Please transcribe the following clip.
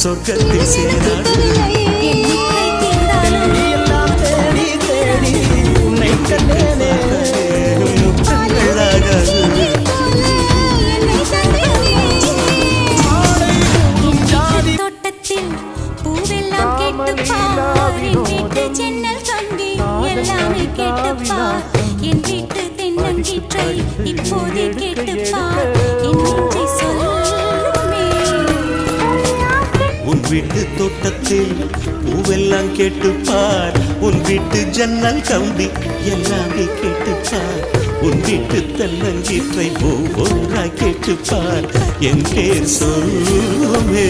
சொர்க்கத்தில் சேராது. எல்லாம் தேடி தேடி உன்னை கண்டேனே முத்தங்களாகாது. தோட்டத்தில் பூவெல்லாம் கேட்டுப்பார், என் வீட்டு ஜன்னல் கம்பி எல்லாமே கேட்டுப்பார், என் வீட்டு தென்னங்கீற்றை இப்போதே கேட்டுப்பார், என் நெஞ்சை சொல்லுமே. உன் வீட்டு தோட்டத்தில் பூவெல்லாம் கேட்டுப்பார், உன் வீட்டு ஜன்னல் கம்பி எல்லாமே கேட்டுப்பார், உன் வீட்டு தென்னங்கீற்றை ஒவ்வொன்றாய் கேட்டுப்பார், என் பேர் சொல்லுமே.